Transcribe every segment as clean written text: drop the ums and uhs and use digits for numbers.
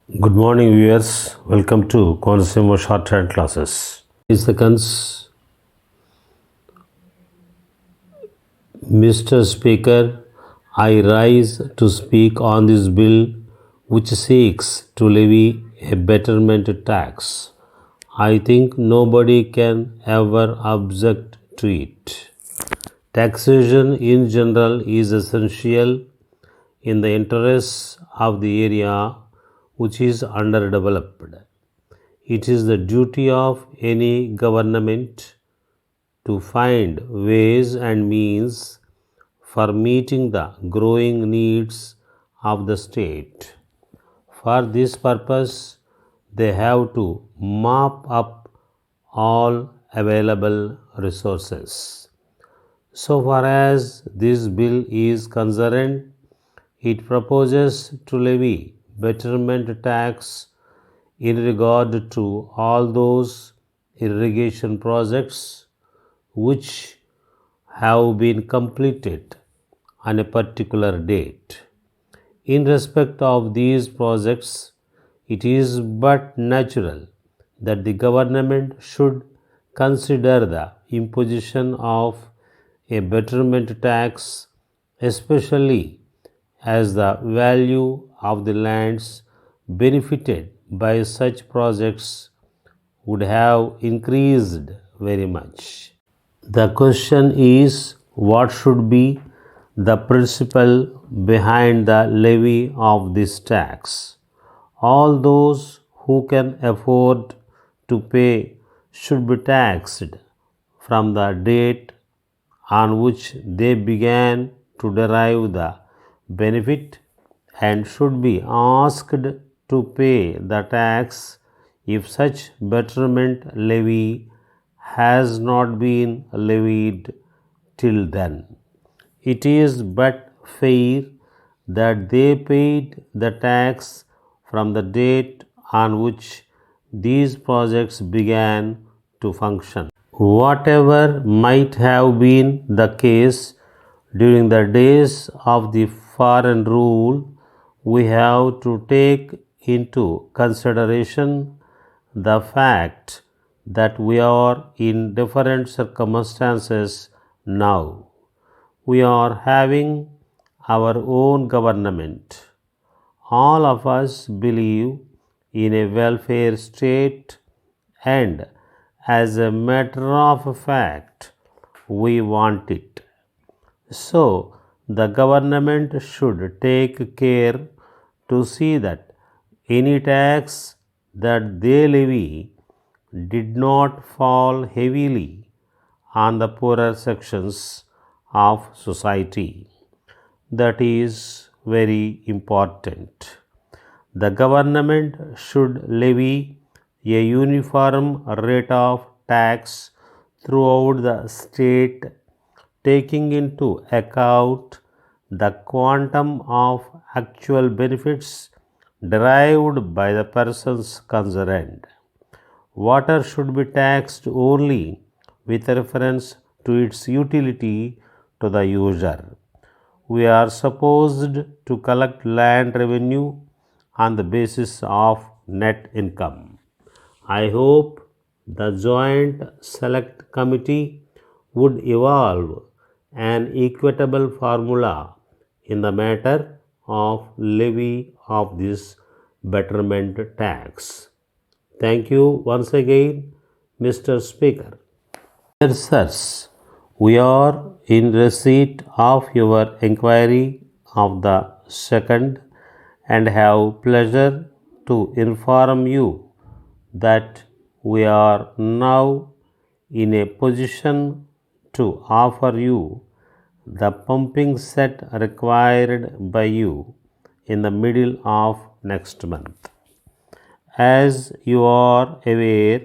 Good morning, viewers. Welcome to Consumer Shorthand Classes. Seconds, Mr. Speaker, I rise to speak on this bill which seeks to levy a betterment tax. I think nobody can ever object to it. Taxation in general is essential in the interests of the area which is underdeveloped. It is the duty of any government to find ways and means for meeting the growing needs of the state. For this purpose, they have to mop up all available resources. So far as this bill is concerned, it proposes to levy betterment tax in regard to all those irrigation projects which have been completed on a particular date. In respect of these projects, it is but natural that the government should consider the imposition of a betterment tax, especially as the value of the lands benefited by such projects would have increased very much. The question is what should be the principle behind the levy of this tax? All those who can afford to pay should be taxed from the date on which they began to derive the benefit and should be asked to pay the tax if such betterment levy has not been levied till then. It is but fair that they paid the tax from the date on which these projects began to function. Whatever might have been the case during the days of the foreign rule, we have to take into consideration the fact that we are in different circumstances now. We are having our own government. All of us believe in a welfare state, and as a matter of fact, we want it. So, the government should take care to see that any tax that they levy did not fall heavily on the poorer sections of society. That is very important. The government should levy a uniform rate of tax throughout the state, taking into account the quantum of actual benefits derived by the persons concerned. Water should be taxed only with reference to its utility to the user. We are supposed to collect land revenue on the basis of net income. I hope the Joint Select Committee would evolve an equitable formula in the matter of levy of this betterment tax. Thank you once again, Mr. Speaker. Dear sirs, we are in receipt of your inquiry of the second and have pleasure to inform you that we are now in a position to offer you the pumping set required by you in the middle of next month. As you are aware,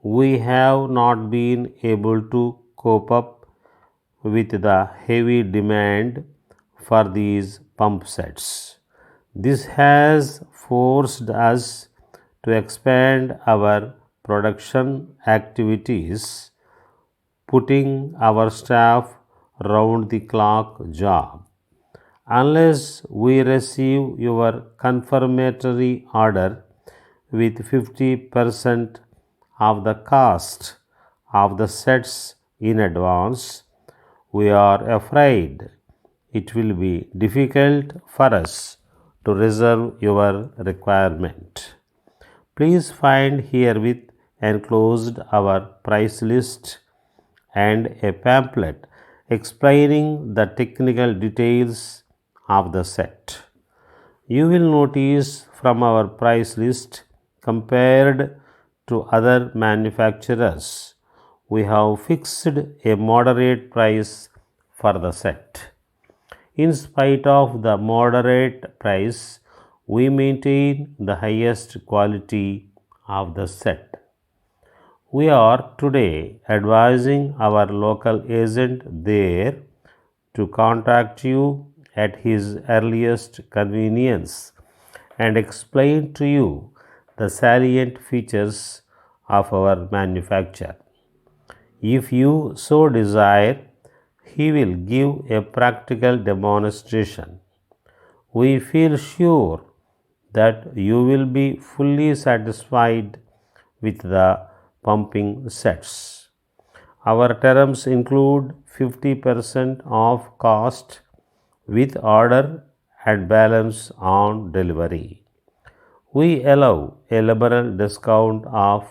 we have not been able to cope up with the heavy demand for these pump sets. This has forced us to expand our production activities, putting our staff round the clock job. unless we receive your confirmatory order with 50% of the cost of the sets in advance, we are afraid it will be difficult for us to reserve your requirement. Please find herewith enclosed our price list and a pamphlet explaining the technical details of the set. You will notice from our price list compared to other manufacturers, we have fixed a moderate price for the set. In spite of the moderate price, we maintain the highest quality of the set. We are today advising our local agent there to contact you at his earliest convenience and explain to you the salient features of our manufacture. If you so desire, he will give a practical demonstration. We feel sure that you will be fully satisfied with the pumping sets. Our terms include 50% of cost with order and balance on delivery. We allow a liberal discount of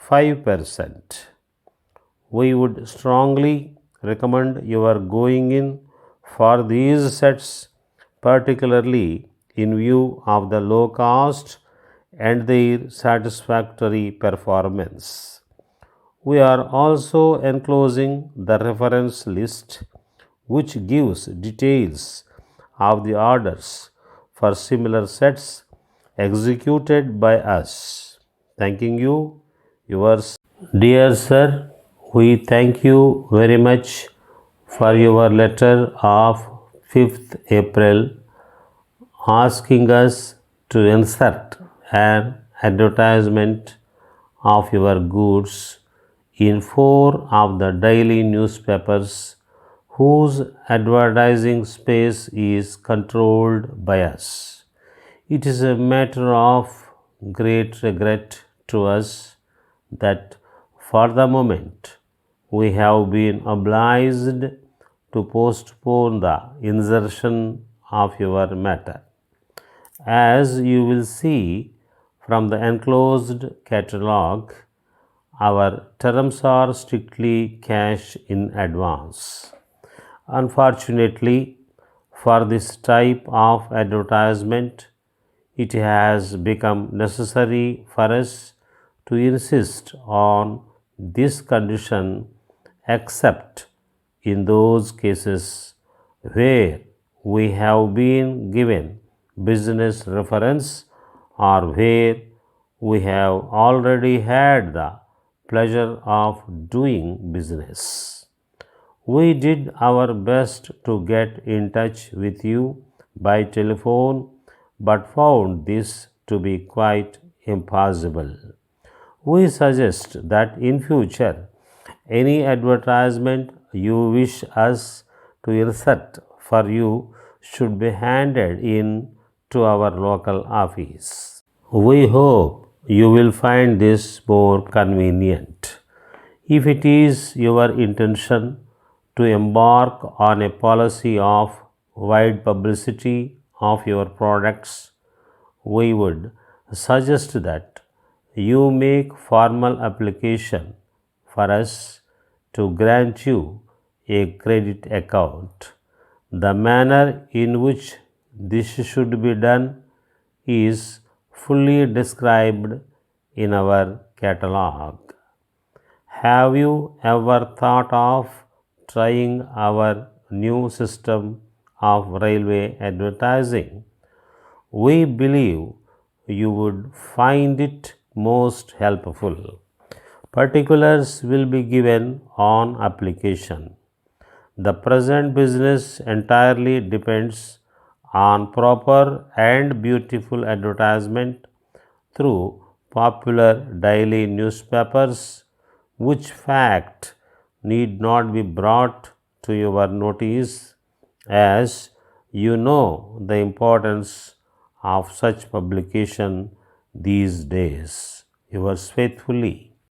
5%. We would strongly recommend your going in for these sets, particularly in view of the low cost and their satisfactory performance. We are also enclosing the reference list, which gives details of the orders for similar sets executed by us. Thanking you, yours. Dear sir, we thank you very much for your letter of 5th April asking us to insert an advertisement of your goods in 4 of the daily newspapers whose advertising space is controlled by us. It is a matter of great regret to us that for the moment we have been obliged to postpone the insertion of your matter. As you will see from the enclosed catalogue, our terms are strictly cash in advance. Unfortunately, for this type of advertisement, it has become necessary for us to insist on this condition except in those cases where we have been given business reference or where we have already had the pleasure of doing business. We did our best to get in touch with you by telephone but found this to be quite impossible. We suggest that in future, any advertisement you wish us to insert for you should be handed in to our local office. We hope you will find this more convenient. If it is your intention to embark on a policy of wide publicity of your products, we would suggest that you make formal application for us to grant you a credit account. The manner in which this should be done is fully described in our catalogue. Have you ever thought of trying our new system of railway advertising? We believe you would find it most helpful. Particulars will be given on application. The present business entirely depends on proper and beautiful advertisement through popular daily newspapers, which fact need not be brought to your notice as You know the importance of such publication these days. Yours faithfully.